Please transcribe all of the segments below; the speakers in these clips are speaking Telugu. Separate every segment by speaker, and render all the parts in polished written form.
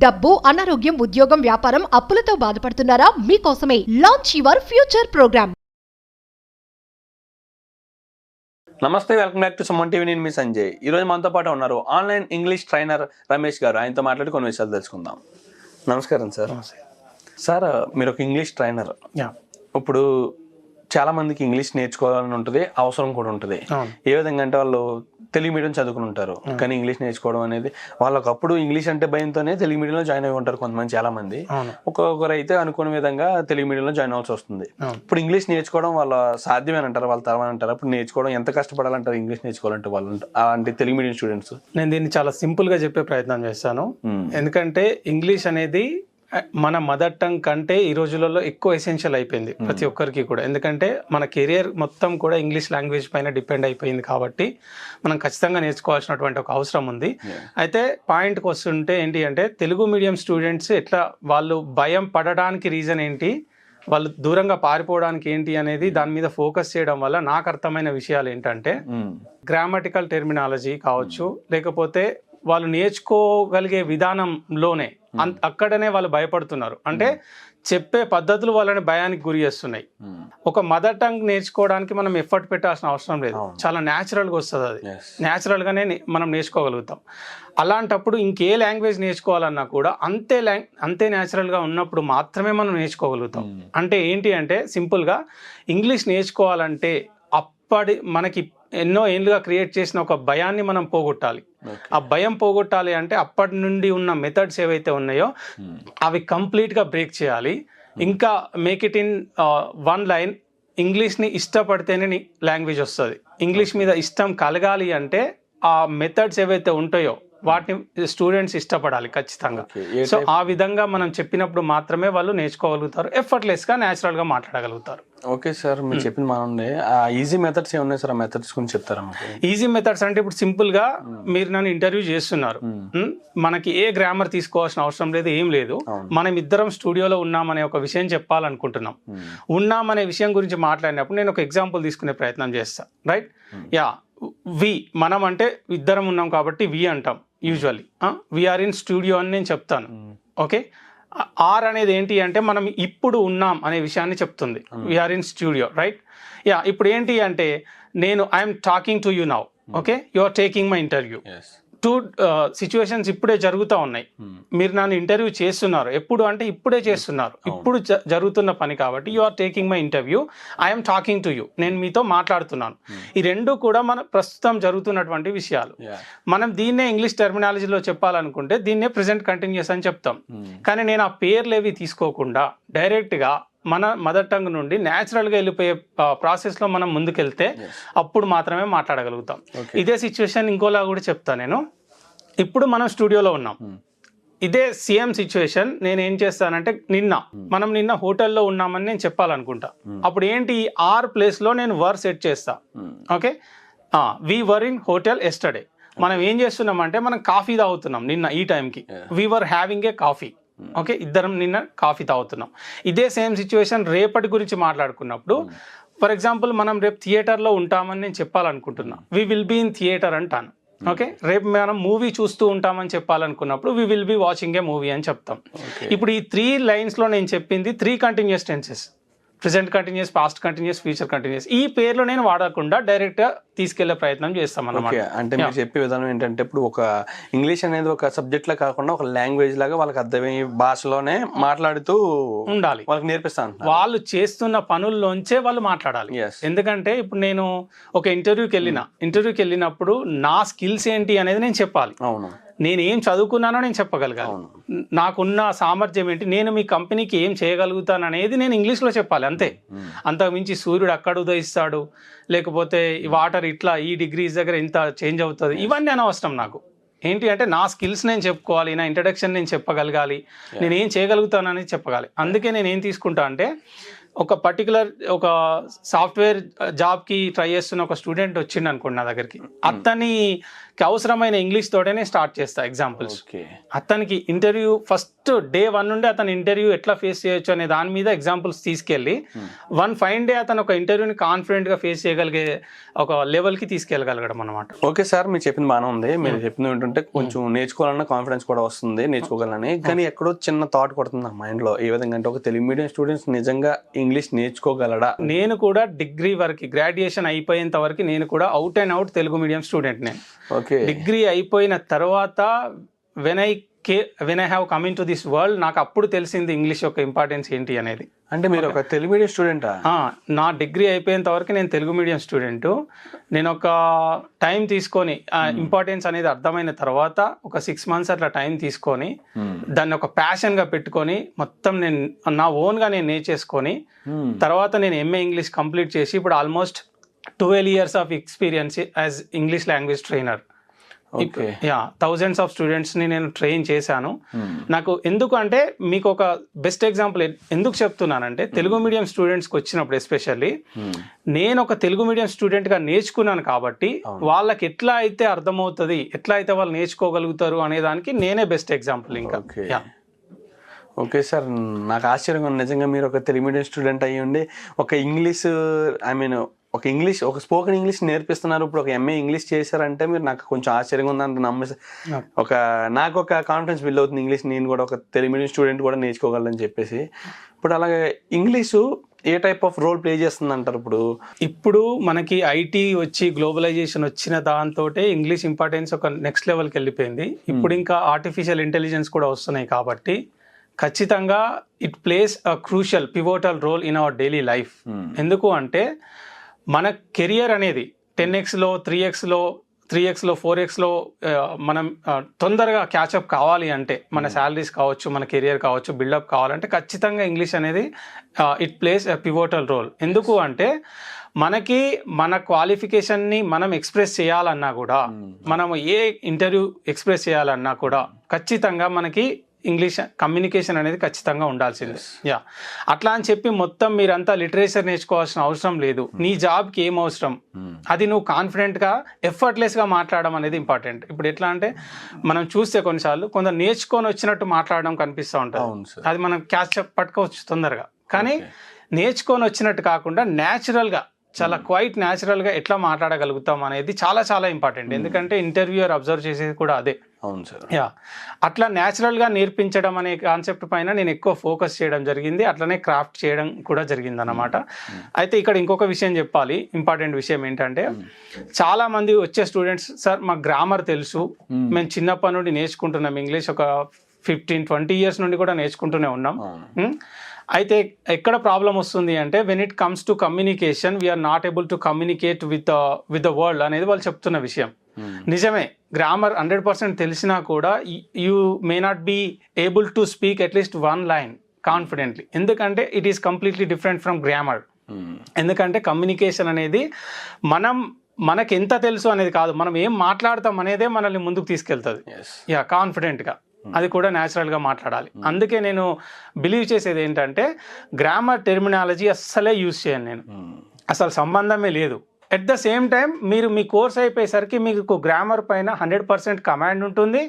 Speaker 1: డబ్బు, అనారోగ్యం, ఉద్యోగం, వ్యాపారం, అప్పులతో బాధపడుతున్నారా? మీకోసమే లాంచ్ యువర్ ఫ్యూచర్ ప్రోగ్రామ్.
Speaker 2: నమస్తే, welcome back to Suman TV. నేను మీ సంజయ్. ఈరోజు మనతో పాటు ఉన్నారు ఆన్లైన్ ఇంగ్లీష్ ట్రైనర్ రమేష్ గారు. ఆయనతో మాట్లాడి కొన్ని విషయాలు తెలుసుకుందాం. నమస్కారం సార్. సార్, మీరు ఒక ఇంగ్లీష్ ట్రైనర్. ఇప్పుడు చాలా మందికి ఇంగ్లీష్ నేర్చుకోవాలని ఉంటుంది, అవసరం కూడా ఉంటుంది. ఏ విధంగా అంటే వాళ్ళు తెలుగు మీడియం చదువుకుని ఉంటారు, కానీ ఇంగ్లీష్ నేర్చుకోవడం అనేది వాళ్ళకప్పుడు ఇంగ్లీష్ అంటే భయంతోనే తెలుగు మీడియంలో జాయిన్ అయి ఉంటారు కొంతమంది, చాలా మంది. ఒక్కొక్కరు అయితే అనుకునే విధంగా తెలుగు మీడియంలో జాయిన్ అవ్వాల్సి వస్తుంది. ఇప్పుడు ఇంగ్లీష్ నేర్చుకోవడం వాళ్ళ సాధ్యమేనంటారు, వాళ్ళ తరమనంటారు. అప్పుడు నేర్చుకోవడం ఎంత కష్టపడాలంటారు ఇంగ్లీష్ నేర్చుకోవాలంటే వాళ్ళు అంటే తెలుగు మీడియం స్టూడెంట్స్?
Speaker 3: నేను దీన్ని చాలా సింపుల్ గా చెప్పే ప్రయత్నం చేస్తాను. ఎందుకంటే ఇంగ్లీష్ అనేది మన మదర్ టంగ్ కంటే ఈ రోజులలో ఎక్కువ ఎసెన్షియల్ అయిపోయింది ప్రతి ఒక్కరికి కూడా. ఎందుకంటే మన కెరియర్ మొత్తం కూడా ఇంగ్లీష్ లాంగ్వేజ్ పైన డిపెండ్ అయిపోయింది కాబట్టి మనం ఖచ్చితంగా నేర్చుకోవాల్సినటువంటి ఒక అవసరం ఉంది. అయితే పాయింట్కి వస్తుంటే ఏంటి అంటే, తెలుగు మీడియం స్టూడెంట్స్ ఎట్లా వాళ్ళు భయం పడడానికి రీజన్ ఏంటి, వాళ్ళు దూరంగా పారిపోవడానికి ఏంటి అనేది దాని మీద ఫోకస్ చేయడం వల్ల నాకు అర్థమైన విషయాలు ఏంటంటే, గ్రామటికల్ టెర్మినాలజీ కావచ్చు, లేకపోతే వాళ్ళు నేర్చుకోగలిగే విధానంలోనే అక్కడనే వాళ్ళు భయపడుతున్నారు. అంటే చెప్పే పద్ధతులు వాళ్ళని భయానికి గురి చేస్తున్నాయి. ఒక మదర్ టంగ్ నేర్చుకోవడానికి మనం ఎఫర్ట్ పెట్టాల్సిన అవసరం లేదు, చాలా న్యాచురల్గా వస్తుంది. అది న్యాచురల్గానే మనం నేర్చుకోగలుగుతాం. అలాంటప్పుడు ఇంకే లాంగ్వేజ్ నేర్చుకోవాలన్నా కూడా అంతే న్యాచురల్గా ఉన్నప్పుడు మాత్రమే మనం నేర్చుకోగలుగుతాం. అంటే ఏంటి అంటే, సింపుల్గా ఇంగ్లీష్ నేర్చుకోవాలంటే మనకి ఎన్నో ఏళ్ళుగా క్రియేట్ చేసిన ఒక భయాన్ని మనం పోగొట్టాలి. ఆ భయం పోగొట్టాలి అంటే అప్పటి నుండి ఉన్న మెథడ్స్ ఏవైతే ఉన్నాయో అవి కంప్లీట్గా బ్రేక్ చేయాలి. ఇంకా make it in one line, ఇంగ్లీష్ని ఇష్టపడితేనే లాంగ్వేజ్ వస్తుంది. ఇంగ్లీష్ మీద ఇష్టం కలగాలి అంటే ఆ మెథడ్స్ ఏవైతే ఉంటాయో వాటిని స్టూడెంట్స్ ఇష్టపడాలి ఖచ్చితంగా. సో ఆ విధంగా మనం చెప్పినప్పుడు మాత్రమే వాళ్ళు నేర్చుకోగలుగుతారు, ఎఫర్ట్లెస్గా న్యాచురల్గా మాట్లాడగలుగుతారు.
Speaker 2: ఓకే సార్, మీరు చెప్పిన బాగుంది. ఈజీ మెథడ్స్ ఏమున్నాయి సార్? ఆ మెథడ్స్ గురించి చెప్తారా?
Speaker 3: ఈజీ మెథడ్స్ అంటే, ఇప్పుడు సింపుల్గా మీరు నన్ను ఇంటర్వ్యూ చేస్తున్నారు, మనకి ఏ గ్రామర్ తీసుకోవాల్సిన అవసరం లేదు, ఏం లేదు. మనం ఇద్దరం స్టూడియోలో ఉన్నామనే ఒక విషయం చెప్పాలనుకుంటున్నాం. ఉన్నామనే విషయం గురించి మాట్లాడినప్పుడు నేను ఒక ఎగ్జాంపుల్ తీసుకునే ప్రయత్నం చేస్తాను, రైట్? వి, మనం అంటే ఇద్దరం ఉన్నాం కాబట్టి వి అంటాం యూజువల్లీ. వీఆర్ ఇన్ స్టూడియో అని నేను చెప్తాను. ఓకే, ఆర్ అనేది ఏంటి అంటే మనం ఇప్పుడు ఉన్నాం అనే విషయాన్ని చెప్తుంది. We are in studio, right? ఇప్పుడు ఏంటి అంటే, నేను I'm talking to you now. Okay, you are taking my interview. Two situations ఇప్పుడే జరుగుతూ ఉన్నాయి. మీరు నన్ను ఇంటర్వ్యూ చేస్తున్నారు, ఎప్పుడు అంటే ఇప్పుడే చేస్తున్నారు, ఇప్పుడు జరుగుతున్న పని కాబట్టి you are taking my interview, I'm talking to you, నేను మీతో మాట్లాడుతున్నాను. ఈ రెండు కూడా మన ప్రస్తుతం జరుగుతున్నటువంటి విషయాలు. మనం దీన్నే ఇంగ్లీష్ టెర్మినాలజీలో చెప్పాలనుకుంటే దీన్నే ప్రెజెంట్ కంటిన్యూస్ అని చెప్తాం. కానీ నేను ఆ పేర్లేవి తీసుకోకుండా డైరెక్ట్గా మన మదర్ టంగ్ నుండి న్యాచురల్గా వెళ్ళిపోయే ప్రాసెస్లో మనం ముందుకెళ్తే అప్పుడు మాత్రమే మాట్లాడగలుగుతాం. ఇదే సిచ్యువేషన్ ఇంకోలా కూడా చెప్తాను నేను. ఇప్పుడు మనం స్టూడియోలో ఉన్నాం, ఇదే సేమ్ సిచ్యువేషన్ నేను ఏం చేస్తానంటే, మనం నిన్న హోటల్లో ఉన్నామని నేను చెప్పాలనుకుంటా. అప్పుడు ఏంటి, ఆర్ ప్లేస్లో నేను వర్ సెట్ చేస్తా. Okay, we were in hotel yesterday. మనం ఏం చేస్తున్నామంటే, మనం కాఫీ తాగుతున్నాం నిన్న ఈ టైంకి. We were having a coffee. Okay, ఇద్దరం నిన్న కాఫీ తాగుతున్నాం. ఇదే సేమ్ సిచ్యువేషన్ రేపటి గురించి మాట్లాడుకున్నప్పుడు, ఫర్ ఎగ్జాంపుల్ మనం రేపు థియేటర్లో ఉంటామని నేను చెప్పాలనుకుంటున్నా, we will be in theatre అంటాను. ఓకే, రేపు మనం మూవీ చూస్తూ ఉంటామని చెప్పాలనుకున్నప్పుడు we will be watching a movie అని చెప్తాం. ఇప్పుడు ఈ 3 లైన్స్లో నేను చెప్పింది 3 continuous tenses: present continuous, past continuous, future continuous. ఈ పేర్లు నేను వాడకుండా డైరెక్ట్ గా తీసుకెళ్లే ప్రయత్నం చేస్తాం అన్నమాట.
Speaker 2: అంటే మీరు చెప్పే విధానం ఏంటంటే, ఇప్పుడు ఒక ఇంగ్లీష్ అనేది ఒక సబ్జెక్ట్ లా కాకుండా ఒక లాంగ్వేజ్ లాగా వాళ్ళకి అర్థమయ్యే భాషలోనే మాట్లాడుతూ ఉండాలి, వాళ్ళకి నేర్పిస్తాను. వాళ్ళు
Speaker 3: చేస్తున్న పనుల్లోంచే వాళ్ళు మాట్లాడాలి. ఎందుకంటే ఇప్పుడు నేను ఒక ఇంటర్వ్యూకి వెళ్ళినప్పుడు నా స్కిల్స్ ఏంటి అనేది నేను చెప్పాలి.
Speaker 2: అవును,
Speaker 3: నేను ఏం చదువుకున్నానో నేను చెప్పగలగాలి, నాకున్న సామర్థ్యం ఏంటి, నేను మీ కంపెనీకి ఏం చేయగలుగుతాను అనేది నేను ఇంగ్లీష్లో చెప్పాలి, అంతే. అంతకుమించి సూర్యుడు అక్కడ ఉదయిస్తాడు, లేకపోతే వాటర్ ఇట్లా ఈ డిగ్రీస్ దగ్గర ఇంత చేంజ్ అవుతుంది, ఇవన్నీ అనవసరం నాకు. ఏంటి అంటే, నా స్కిల్స్ నేను చెప్పుకోవాలి, నా ఇంట్రడక్షన్ నేను చెప్పగలగాలి, నేను ఏం చేయగలుగుతాను అనేది చెప్పగాలి. అందుకే నేను ఏం తీసుకుంటా అంటే, ఒక పర్టికులర్ ఒక సాఫ్ట్వేర్ జాబ్కి ట్రై చేస్తున్న ఒక స్టూడెంట్ వచ్చిండు అనుకోండి నా దగ్గరికి, అతనికి అవసరమైన ఇంగ్లీష్ తోటనే స్టార్ట్ చేస్తా ఎగ్జాంపుల్స్. అతనికి ఇంటర్వ్యూ ఫస్ట్ డే 1 నుండి అతను ఇంటర్వ్యూ ఎట్లా ఫేస్ చేయొచ్చు అనే దాని మీద ఎగ్జాంపుల్స్ తీసుకెళ్ళి 1 డే అతను ఒక ఇంటర్వ్యూని కాన్ఫిడెంట్గా ఫేస్ చేయగలిగే ఒక లెవెల్కి తీసుకెళ్ళగలగడం అనమాట.
Speaker 2: ఓకే సార్, మీరు చెప్పింది బాగానే ఉంది. మీరు చెప్పింది ఏంటంటే కొంచెం నేర్చుకోవాలన్న కాన్ఫిడెన్స్ కూడా వస్తుంది, నేర్చుకోగలని. కానీ ఎక్కడో చిన్న థాట్ కొడుతుంది నా మైండ్లో. ఏ విధంగా అంటే ఒక తెలుగు మీడియం స్టూడెంట్స్ నిజంగా ఇంగ్లీష్ నేర్చుకోగలడా?
Speaker 3: నేను కూడా డిగ్రీ వరకు, గ్రాడ్యుయేషన్ అయిపోయేంత వరకు నేను కూడా out and out Telugu medium student. నేను డిగ్రీ అయిపోయిన తర్వాత when I have coming to this world, నాకు అప్పుడు తెలిసింది ఇంగ్లీష్ యొక్క ఇంపార్టెన్స్ ఏంటి అనేది.
Speaker 2: అంటే మీరు ఒక తెలుగు మీడియం స్టూడెంటా?
Speaker 3: నా డిగ్రీ అయిపోయేంత వరకు నేను తెలుగు మీడియం స్టూడెంట్. నేను ఒక టైం తీసుకొని ఇంపార్టెన్స్ అనేది అర్థమైన తర్వాత ఒక 6 months అట్లా టైం తీసుకొని దాన్ని ఒక ప్యాషన్గా పెట్టుకొని మొత్తం నేను నా ఓన్గా నేను నేర్చేసుకొని తర్వాత నేను ఎంఏ ఇంగ్లీష్ కంప్లీట్ చేసి ఇప్పుడు almost 12 years of experience as English language trainer. Thousands of స్టూడెంట్స్ని నేను ట్రైన్ చేశాను. నాకు ఎందుకు అంటే, మీకు ఒక బెస్ట్ ఎగ్జాంపుల్ ఎందుకు చెప్తున్నానంటే, తెలుగు మీడియం స్టూడెంట్స్కి వచ్చినప్పుడు ఎస్పెషల్లీ నేను ఒక తెలుగు మీడియం స్టూడెంట్గా నేర్చుకున్నాను కాబట్టి వాళ్ళకి ఎట్లా అయితే అర్థమవుతుంది, ఎట్లా అయితే వాళ్ళు నేర్చుకోగలుగుతారు అనే దానికి నేనే బెస్ట్ ఎగ్జాంపుల్. ఇంకా
Speaker 2: ఓకే సార్, నాకు ఆశ్చర్యంగా ఉంది నిజంగా. మీరు ఒక తెలుగు మీడియం స్టూడెంట్ అయ్యి ఉండి ఒక ఇంగ్లీష్ ఒక స్పోకెన్ ఇంగ్లీష్ నేర్పిస్తున్నారు, ఇప్పుడు ఒక ఎంఏ ఇంగ్లీష్ చేశారంటే మీరు నాకు కొంచెం ఆశ్చర్యంగా ఉందంటే నాకు ఒక కాన్ఫిడెన్స్ బిల్డ్ అవుతుంది. ఇంగ్లీష్ నేను కూడా ఒక తెలుగు మీడియం స్టూడెంట్ కూడా నేర్చుకోగలని చెప్పేసి. ఇప్పుడు అలాగే ఇంగ్లీషు ఏ టైప్ ఆఫ్ రోల్ ప్లే చేస్తుంది అంటారు?
Speaker 3: ఇప్పుడు మనకి ఐటీ వచ్చి గ్లోబలైజేషన్ వచ్చిన దాంతో ఇంగ్లీష్ ఇంపార్టెన్స్ ఒక నెక్స్ట్ లెవెల్కి వెళ్ళిపోయింది. ఇప్పుడు ఇంకా ఆర్టిఫిషియల్ ఇంటెలిజెన్స్ కూడా వస్తున్నాయి కాబట్టి ఖచ్చితంగా it plays a crucial pivotal role in our daily life. ఎందుకు అంటే మన కెరియర్ అనేది 10xలో 3xలో 4xలో మనం తొందరగా క్యాచప్ కావాలి అంటే, మన శాలరీస్ కావచ్చు, మన కెరియర్ కావచ్చు, బిల్డప్ కావాలంటే ఖచ్చితంగా ఇంగ్లీష్ అనేది it plays a pivotal role. ఎందుకు అంటే మనకి మన క్వాలిఫికేషన్ని మనం ఎక్స్ప్రెస్ చేయాలన్నా కూడా, మనం ఏ ఇంటర్వ్యూ ఎక్స్ప్రెస్ చేయాలన్నా కూడా ఖచ్చితంగా మనకి ఇంగ్లీష్ కమ్యూనికేషన్ అనేది ఖచ్చితంగా ఉండాల్సిందే. అట్లా అని చెప్పి మొత్తం మీరంతా లిటరేచర్ నేర్చుకోవాల్సిన అవసరం లేదు. నీ జాబ్కి ఏం అవసరం అది నువ్వు కాన్ఫిడెంట్గా ఎఫర్ట్లెస్గా మాట్లాడడం అనేది ఇంపార్టెంట్. ఇప్పుడు ఎట్లా అంటే మనం చూస్తే కొన్నిసార్లు కొందరు నేర్చుకొని వచ్చినట్టు మాట్లాడడం కనిపిస్తూ ఉంటుంది, అది మనం క్యాచ్ పట్టుకోవచ్చు తొందరగా. కానీ నేర్చుకొని వచ్చినట్టు కాకుండా న్యాచురల్గా, చాలా క్వైట్ న్యాచురల్గా ఎట్లా మాట్లాడగలుగుతాం అనేది చాలా చాలా ఇంపార్టెంట్. ఎందుకంటే ఇంటర్వ్యూయర్ అబ్జర్వ్ చేసేది కూడా అదే.
Speaker 2: అవును సార్.
Speaker 3: అట్లా న్యాచురల్గా నేర్పించడం అనే కాన్సెప్ట్ పైన నేను ఎక్కువ ఫోకస్ చేయడం జరిగింది. అట్లనే క్రాఫ్ట్ చేయడం కూడా జరిగింది అన్నమాట. అయితే ఇక్కడ ఇంకొక విషయం చెప్పాలి, ఇంపార్టెంట్ విషయం ఏంటంటే, చాలా మంది వచ్చే స్టూడెంట్స్, సార్ మాకు గ్రామర్ తెలుసు, మేము చిన్నప్పటి నుండి నేర్చుకుంటున్నాం ఇంగ్లీష్, ఒక 15-20 years నుండి కూడా నేర్చుకుంటూనే ఉన్నాం. అయితే ఎక్కడ ప్రాబ్లం వస్తుంది అంటే, when it comes to communication we are not able to communicate with the world అనేది వాళ్ళు చెప్తున్న విషయం. నిజమే, గ్రామర్ 100% తెలిసినా కూడా you may not be able to speak at least 1 line కాన్ఫిడెంట్లీ. ఎందుకంటే it is completely different from grammar. ఎందుకంటే కమ్యూనికేషన్ అనేది మనకి ఎంత తెలుసు అనేది కాదు, మనం ఏం మాట్లాడతాం అనేదే మనల్ని ముందుకు తీసుకెళ్తుంది. కాన్ఫిడెంట్గా, అది కూడా న్యాచురల్గా మాట్లాడాలి. అందుకే నేను బిలీవ్ చేసేది ఏంటంటే, గ్రామర్ టెర్మినాలజీ అస్సలే యూజ్ చేయను నేను, అసలు సంబంధమే లేదు. ఎట్ ద సేమ్ టైం మీరు మీ కోర్స్ అయిపోయేసరికి మీకు గ్రామర్ పైన 100% కమాండ్ ఉంటుంది,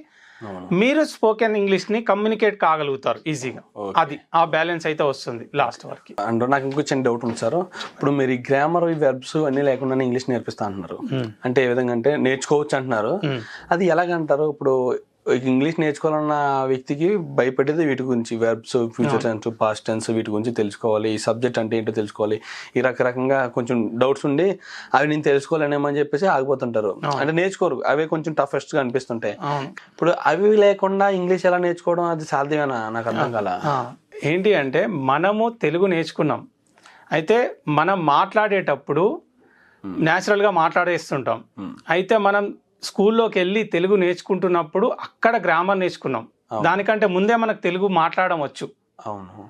Speaker 3: మీరు స్పోకెన్ ఇంగ్లీష్ని కమ్యూనికేట్ కాగలుగుతారు ఈజీగా. అది ఆ బ్యాలెన్స్ అయితే వస్తుంది లాస్ట్ వరకు.
Speaker 2: అంటే నాకు ఇంకో చిన్న డౌట్ ఉంది సార్. ఇప్పుడు మీరు ఈ గ్రామర్, ఈ వెర్బ్స్ అన్నీ లేకుండా ఇంగ్లీష్ నేర్పిస్తా అంటున్నారు, అంటే ఏ విధంగా అంటే నేర్చుకోవచ్చు అంటున్నారు, అది ఎలాగంటారు? ఇప్పుడు ఇంగ్లీష్ నేర్చుకోవాలన్న వ్యక్తికి భయపడేది వీటి గురించి, verbs, future tense, past tense, వీటి గురించి తెలుసుకోవాలి, ఈ సబ్జెక్ట్ అంటే ఏంటో తెలుసుకోవాలి, ఈ రకరకంగా కొంచెం డౌట్స్ ఉండి అవి నేను తెలుసుకోలేనేమని చెప్పేసి ఆగిపోతుంటారు, అంటే నేర్చుకోరు, అవే కొంచెం టఫెస్ట్గా అనిపిస్తుంటాయి. ఇప్పుడు అవి లేకుండా ఇంగ్లీష్ ఎలా నేర్చుకోవడం, అది సాధ్యమేనా? నాకు అర్థం కాల.
Speaker 3: ఏంటి అంటే, మనము తెలుగు నేర్చుకున్నాం, అయితే మనం మాట్లాడేటప్పుడు న్యాచురల్గా మాట్లాడేస్తుంటాం. అయితే మనం స్కూల్లోకి వెళ్ళి తెలుగు నేర్చుకుంటున్నప్పుడు అక్కడ గ్రామర్ నేర్చుకున్నాం, దానికంటే ముందే మనకు తెలుగు మాట్లాడడం వచ్చు.
Speaker 2: అవును.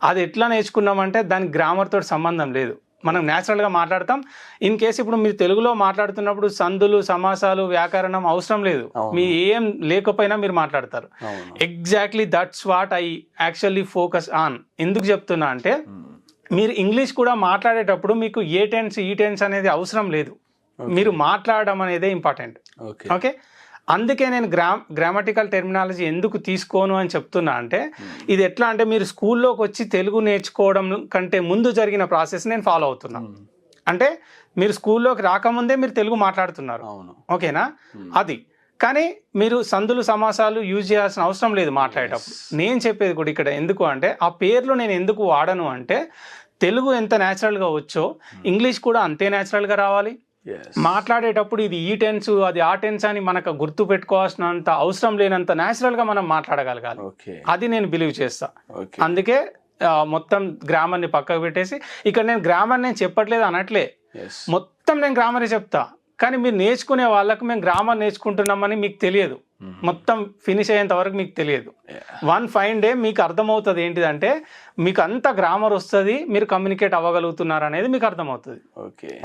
Speaker 3: అది ఎట్లా నేర్చుకున్నామంటే దానికి గ్రామర్ తోటి సంబంధం లేదు, మనం న్యాచురల్గా మాట్లాడతాం. ఇన్ కేసు ఇప్పుడు మీరు తెలుగులో మాట్లాడుతున్నప్పుడు సందులు, సమాసాలు, వ్యాకరణం అవసరం లేదు, మీ ఏం లేకపోయినా మీరు మాట్లాడతారు. Exactly that's what I actually focus on. ఎందుకు చెప్తున్నా అంటే, మీరు ఇంగ్లీష్ కూడా మాట్లాడేటప్పుడు మీకు ఏ టెన్స్ ఈ టెన్స్ అనేది అవసరం లేదు, మీరు మాట్లాడడం అనేది ఇంపార్టెంట్. ఓకే, అందుకే నేను గ్రామటికల్ టెర్మినాలజీ ఎందుకు తీసుకోను అని చెప్తున్నా అంటే, ఇది ఎట్లా అంటే మీరు స్కూల్లోకి వచ్చి తెలుగు నేర్చుకోవడం కంటే ముందు జరిగిన ప్రాసెస్ నేను ఫాలో అవుతున్నా. అంటే మీరు స్కూల్లోకి రాకముందే మీరు తెలుగు మాట్లాడుతున్నారు, ఓకేనా? అది కానీ మీరు సందులు సమాసాలు యూజ్ చేయాల్సిన అవసరం లేదు మాట్లాడేటప్పుడు. నేను చెప్పేది కూడా ఇక్కడ ఎందుకు అంటే, ఆ పేర్లు నేను ఎందుకు వాడను అంటే, తెలుగు ఎంత న్యాచురల్గా వచ్చో ఇంగ్లీష్ కూడా అంతే న్యాచురల్గా రావాలి. మాట్లాడేటప్పుడు ఇది ఈ టెన్స్ అది ఆ టెన్స్ అని మనకు గుర్తు పెట్టుకోవాల్సినంత అవసరం లేనంత న్యాచురల్గా మనం మాట్లాడగలగాలి. అది నేను బిలీవ్ చేస్తా. అందుకే మొత్తం గ్రామర్ని పక్కకు పెట్టేసి, ఇక్కడ నేను గ్రామర్ నేను చెప్పట్లేదు అనట్లే, మొత్తం నేను గ్రామరే చెప్తా. కానీ మీరు నేర్చుకునే వాళ్ళకు మేము గ్రామర్ నేర్చుకుంటున్నామని మీకు తెలియదు, మొత్తం ఫినిష్ అయ్యేంత వరకు మీకు తెలియదు. వన్ ఫైన్ డే మీకు అర్థమవుతుంది ఏంటిదంటే, మీకు అంత గ్రామర్ వస్తుంది, మీరు కమ్యూనికేట్ అవ్వగలుగుతున్నారు అనేది మీకు అర్థమవుతుంది.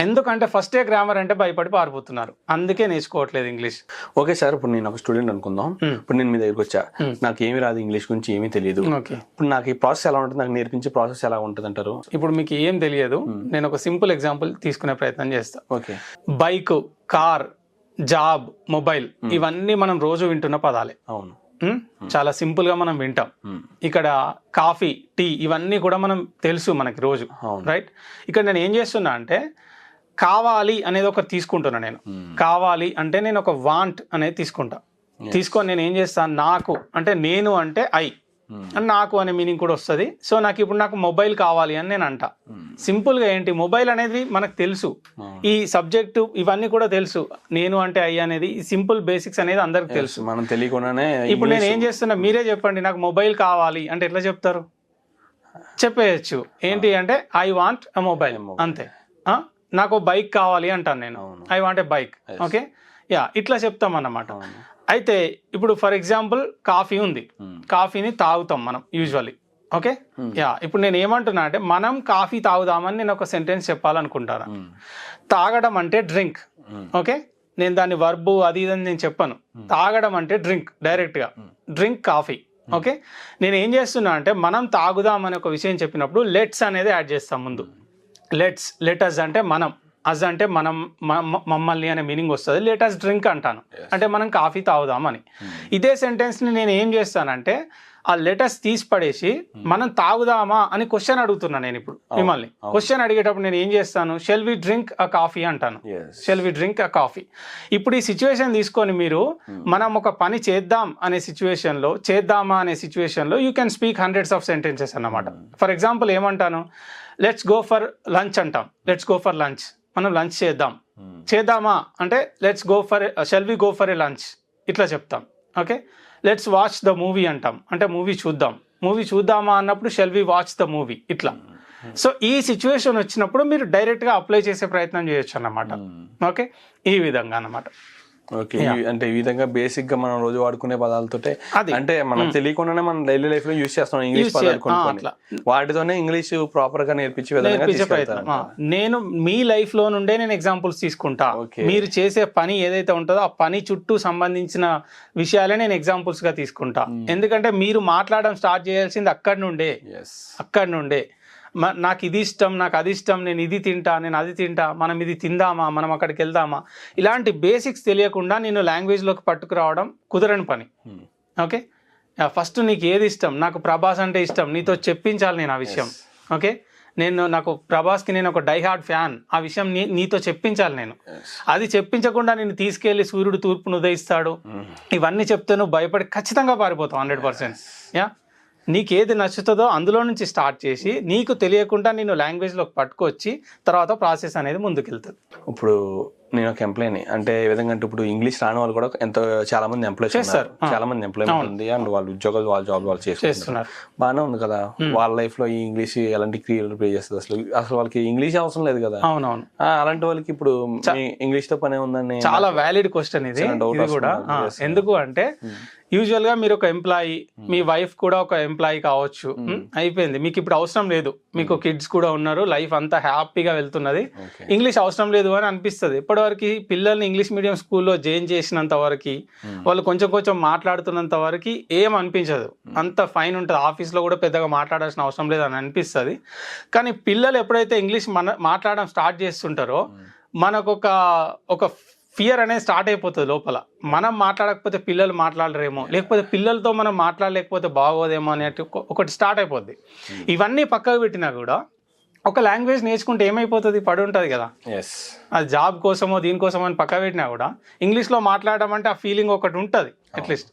Speaker 3: ఎందుకంటే ఫస్టే గ్రామర్ అంటే భయపడి పారిపోతున్నారు, అందుకే నేర్చుకోవట్లేదు ఇంగ్లీష్.
Speaker 2: ఓకే సార్, ఇప్పుడు నేను ఒక స్టూడెంట్ అనుకుందాం, ఇప్పుడు నేను మీ దగ్గరికి వచ్చా, నాకు ఏమి రాదు, ఇంగ్లీష్ గురించి ఏమీ తెలియదు. ఇప్పుడు నాకు ఈ ప్రాసెస్ ఎలా ఉంటుంది, నాకు నేర్పించే ప్రాసెస్ ఎలా ఉంటుంది అంటారు?
Speaker 3: ఇప్పుడు మీకు ఏం తెలియదు, నేను ఒక సింపుల్ ఎగ్జాంపుల్ తీసుకునే ప్రయత్నం చేస్తా.
Speaker 2: Okay,
Speaker 3: bike, car, job, mobile, ఇవన్నీ మనం రోజు వింటున్న పదాలే.
Speaker 2: అవును,
Speaker 3: చాలా సింపుల్ గా మనం వింటాం. ఇక్కడ కాఫీ, టీ, ఇవన్నీ కూడా మనం తెలుసు మనకి రోజు, రైట్? ఇక్కడ నేను ఏం చేస్తున్నా అంటే, కావాలి అనేది ఒకటి తీసుకుంటున్నా. నేను కావాలి అంటే నేను ఒక వాంట్ అనేది తీసుకుంటా. తీసుకొని నేను ఏం చేస్తాను, నాకు అంటే నేను అంటే ఐ అని నాకు అనే మీనింగ్ కూడా వస్తుంది. సో నాకు మొబైల్ కావాలి అని నేను అంటా. సింపుల్ గా ఏంటి, మొబైల్ అనేది మనకు తెలుసు, ఈ సబ్జెక్టు ఇవన్నీ కూడా తెలుసు, నేను అంటే ఐ అనేది సింపుల్ బేసిక్స్ అనేది అందరికి తెలుసు,
Speaker 2: మనం తెలియకుండానే.
Speaker 3: ఇప్పుడు నేను ఏం చేస్తున్నా, మీరే చెప్పండి, నాకు మొబైల్ కావాలి అంటే ఎట్లా చెప్తారు? చెప్పేయచ్చు ఏంటి అంటే, ఐ వాంట్ అ మొబైల్, అంతే. నాకు బైక్ కావాలి అంటాను నేను, I want a bike. Okay, ఇట్లా చెప్తాం అన్నమాట. అయితే ఇప్పుడు ఫర్ ఎగ్జాంపుల్ కాఫీ ఉంది, కాఫీని తాగుతాం మనం యూజువల్లీ. ఓకే, ఇప్పుడు నేను ఏమంటున్నా అంటే, మనం కాఫీ తాగుదామని నేను ఒక సెంటెన్స్ చెప్పాలనుకుంటాను. తాగడం అంటే డ్రింక్. ఓకే, నేను దాన్ని వర్బు అది ఇదని నేను చెప్పను. తాగడం అంటే డ్రింక్, డైరెక్ట్గా డ్రింక్ కాఫీ. ఓకే, నేను ఏం చేస్తున్నా అంటే, మనం తాగుదాం అనే ఒక విషయం చెప్పినప్పుడు లెట్స్ అనేది యాడ్ చేస్తాం ముందు. లెటస్ అంటే మనం, అజ్ అంటే మనం, మమ్మల్ని అనే మీనింగ్ వస్తుంది. లెటస్ డ్రింక్ అంటాను అంటే మనం కాఫీ తాగుదామని. ఇదే సెంటెన్స్ని నేను ఏం చేస్తానంటే, ఆ లెటస్ తీసి పడేసి మనం తాగుదామా అని క్వశ్చన్ అడుగుతున్నా నేను ఇప్పుడు మిమ్మల్ని. క్వశ్చన్ అడిగేటప్పుడు నేను ఏం చేస్తాను, shall we drink a coffee అంటాను. Shall we drink a coffee. ఇప్పుడు ఈ సిచ్యువేషన్ తీసుకొని మీరు, మనం ఒక పని చేద్దాం అనే సిచ్యువేషన్లో, చేద్దామా అనే సిచ్యువేషన్లో you can speak hundreds of sentences అన్నమాట. ఫర్ ఎగ్జాంపుల్ ఏమంటాను, లెట్స్ గో ఫర్ లంచ్ అంటాం. లెట్స్ గో ఫర్ లంచ్, మనం లంచ్ చేద్దామా అంటే let's go for, shall we go for a lunch, ఇట్లా చెప్తాం. Okay, let's watch the movie అంటాం అంటే మూవీ చూద్దామా అన్నప్పుడు shall we watch the movie, ఇట్లా. సో ఈ సిచ్యువేషన్ వచ్చినప్పుడు మీరు డైరెక్ట్గా అప్లై చేసే ప్రయత్నం చేయొచ్చు అన్నమాట. ఓకే, ఈ విధంగా అన్నమాట.
Speaker 2: ఓకే, అంటే ఈ విధంగా బేసిక్ గా మనం రోజు వాడుకునే పదాలతోటే, అంటే మనం తెలియకుండానే మనం డైలీ లైఫ్ లో యూజ్ చేస్తాం ఇంగ్లీష్ పదాలు కొన్ని, వాటితోనే ఇంగ్లీష్ ప్రాపర్ గా నేర్పించే
Speaker 3: ప్రయత్నం. నేను మీ లైఫ్ లో నుండే నేను ఎగ్జాంపుల్స్ తీసుకుంటా. మీరు చేసే పని ఏదైతే ఉంటుందో ఆ పని చుట్టూ సంబంధించిన విషయాలే నేను ఎగ్జాంపుల్స్ గా తీసుకుంటా. ఎందుకంటే మీరు మాట్లాడడం స్టార్ట్ చేయాల్సింది అక్కడి నుండే. నాకు ఇది ఇష్టం, నాకు అది ఇష్టం, నేను ఇది తింటా, నేను అది తింటా, మనం ఇది తిందామా, మనం అక్కడికి వెళ్దామా, ఇలాంటి బేసిక్స్ తెలియకుండా నేను లాంగ్వేజ్లోకి పట్టుకురావడం కుదరని పని. ఓకే, ఫస్ట్ నీకు ఏది ఇష్టం, నాకు ప్రభాస్ అంటే ఇష్టం, నీతో చెప్పించాలి నేను ఆ విషయం. ఓకే, నాకు ప్రభాస్కి నేను ఒక డైహార్డ్ ఫ్యాన్, ఆ విషయం నీతో చెప్పించాలి నేను. అది చెప్పించకుండా నేను తీసుకెళ్లి సూర్యుడు తూర్పును ఉదయిస్తాడు ఇవన్నీ చెప్తే నువ్వు భయపడి ఖచ్చితంగా పారిపోతావు 100%. నీకేది నచ్చుతుందో అందులో నుంచి స్టార్ట్ చేసి నీకు తెలియకుండా నేను లాంగ్వేజ్లోకి పట్టుకొచ్చి తర్వాత ప్రాసెస్ అనేది ముందుకెళ్తుంది.
Speaker 2: ఇప్పుడు నేను ఒక ఎంప్లాయీని, అంటే ఏ విధంగా అంటే, ఇప్పుడు ఇంగ్లీష్ రాని వాళ్ళు కూడా చాలా మంది ఎంప్లాయీస్ చేస్తారు, చాలా మంది ఎంప్లాయ్మెంట్ ఉంది, అండ్ వాళ్ళు ఉద్యోగాలు వాళ్ళ జాబ్ వాళ్ళు చేస్తున్నారు, బాగానే ఉంది కదా. వాళ్ళ లైఫ్ లో ఈ ఇంగ్లీష్ ఎలాంటి క్రియలు ప్లే చేస్తుంది, అసలు వాళ్ళకి ఇంగ్లీష్ అవసరం లేదు కదా.
Speaker 3: అవునవును,
Speaker 2: అలాంటి వాళ్ళకి ఇప్పుడు ఇంగ్లీష్ తో పనే ఉందని
Speaker 3: చాలా వ్యాలిడ్ క్వశ్చన్ ఇది కూడా. ఎందుకు అంటే యూజువల్ గా మీరు ఒక ఎంప్లాయీ, మీ వైఫ్ కూడా ఒక ఎంప్లాయీ కావచ్చు, అయిపోయింది, మీకు ఇప్పుడు అవసరం లేదు, మీకు కిడ్స్ కూడా ఉన్నారు, లైఫ్ అంతా హ్యాపీగా వెళ్తున్నది, ఇంగ్లీష్ అవసరం లేదు అని అనిపిస్తుంది. ఇప్పటివరకు పిల్లల్ని ఇంగ్లీష్ మీడియం స్కూల్లో జాయిన్ చేసినంత వరకు, వాళ్ళు కొంచెం కొంచెం మాట్లాడుతున్నంత వరకు ఏం అనిపించదు, అంత ఫైన్ ఉంటుంది, ఆఫీస్లో కూడా పెద్దగా మాట్లాడాల్సిన అవసరం లేదు అని అనిపిస్తుంది. కానీ పిల్లలు ఎప్పుడైతే ఇంగ్లీష్ మాట్లాడడం స్టార్ట్ చేస్తుంటారో మనకు ఒక ఫియర్ అనేది స్టార్ట్ అయిపోతుంది లోపల. మనం మాట్లాడకపోతే పిల్లలు మాట్లాడరేమో, లేకపోతే పిల్లలతో మనం మాట్లాడలేకపోతే బాగోదేమో అనేది ఒకటి స్టార్ట్ అయిపోద్ది. ఇవన్నీ పక్కకు పెట్టినా కూడా ఒక లాంగ్వేజ్ నేర్చుకుంటే ఏమైపోతుంది, పడి ఉంటుంది కదా, అది జాబ్ కోసమో దీనికోసమో అని పక్క పెట్టినా కూడా ఇంగ్లీష్లో మాట్లాడడం అంటే ఆ ఫీలింగ్ ఒకటి ఉంటుంది అట్లీస్ట్.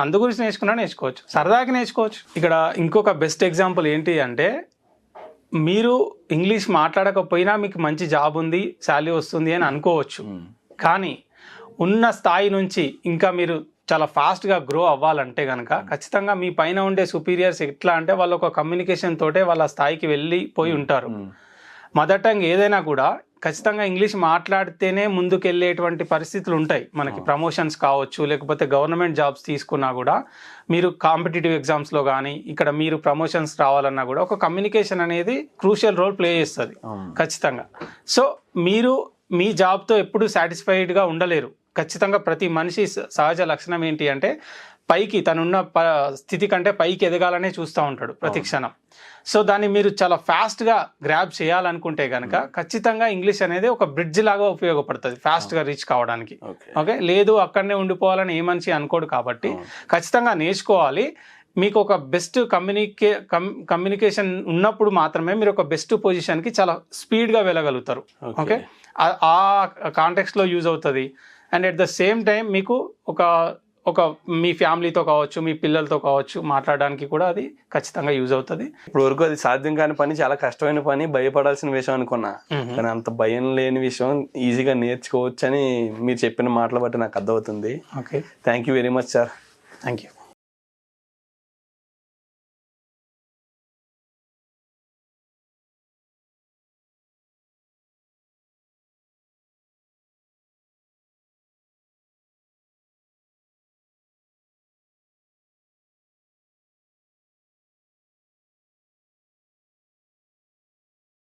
Speaker 3: అందు గురించి నేర్చుకోవచ్చు, సరదాగా నేర్చుకోవచ్చు. ఇక్కడ ఇంకొక బెస్ట్ ఎగ్జాంపుల్ ఏంటి అంటే, మీరు ఇంగ్లీష్ మాట్లాడకపోయినా మీకు మంచి జాబ్ ఉంది, శాలరీ వస్తుంది అని అనుకోవచ్చు. కానీ ఉన్న స్థాయి నుంచి ఇంకా మీరు చాలా ఫాస్ట్గా గ్రో అవ్వాలంటే కనుక ఖచ్చితంగా మీ పైన ఉండే సుపీరియర్స్ ఎట్లా అంటే వాళ్ళు ఒక కమ్యూనికేషన్ తోటే వాళ్ళ స్థాయికి వెళ్ళిపోయి ఉంటారు. మదర్ టంగ్ ఏదైనా కూడా ఖచ్చితంగా ఇంగ్లీష్ మాట్లాడితేనే ముందుకెళ్ళేటువంటి పరిస్థితులు ఉంటాయి. మనకి ప్రమోషన్స్ కావచ్చు, లేకపోతే గవర్నమెంట్ జాబ్స్ తీసుకున్నా కూడా మీరు కాంపిటేటివ్ ఎగ్జామ్స్లో కానీ ఇక్కడ మీరు ప్రమోషన్స్ రావాలన్నా కూడా ఒక కమ్యూనికేషన్ అనేది క్రూషియల్ రోల్ ప్లే చేస్తుంది ఖచ్చితంగా. సో మీరు మీ జాబ్తో ఎప్పుడు సాటిస్ఫైడ్గా ఉండలేరు. ఖచ్చితంగా ప్రతి మనిషి సహజ లక్షణం ఏంటి అంటే పైకి తనున్న స్థితి కంటే పైకి ఎదగాలనే చూస్తూ ఉంటాడు ప్రతి క్షణం. సో దాన్ని మీరు చాలా ఫాస్ట్గా గ్రాబ్ చేయాలనుకుంటే కనుక ఖచ్చితంగా ఇంగ్లీష్ అనేది ఒక బ్రిడ్జ్ లాగా ఉపయోగపడుతుంది ఫాస్ట్గా రీచ్ కావడానికి. ఓకే, లేదు అక్కడనే ఉండిపోవాలని ఏ మనిషి అనుకోడు కాబట్టి ఖచ్చితంగా నేర్చుకోవాలి. మీకు ఒక బెస్ట్ కమ్యూనికేషన్ ఉన్నప్పుడు మాత్రమే మీరు ఒక బెస్ట్ పొజిషన్కి చాలా స్పీడ్గా వెళ్ళగలుగుతారు. ఓకే, ఆ కాంటెక్స్ట్లో యూజ్ అవుతుంది. And at the same time మీకు ఒక మీ ఫ్యామిలీతో కావచ్చు, మీ పిల్లలతో కావచ్చు మాట్లాడడానికి కూడా అది ఖచ్చితంగా యూజ్ అవుతుంది.
Speaker 2: ఇప్పుడు వరకు అది సాధ్యం కాని పని, చాలా కష్టమైన పని, భయపడాల్సిన విషయం అనుకున్నా. కానీ అంత భయం లేని విషయం ఈజీగా నేర్చుకోవచ్చు అని మీరు చెప్పిన మాటలు బట్టి నాకు అర్థమవుతుంది.
Speaker 3: Okay,
Speaker 2: thank you very much sir.
Speaker 3: Thank you.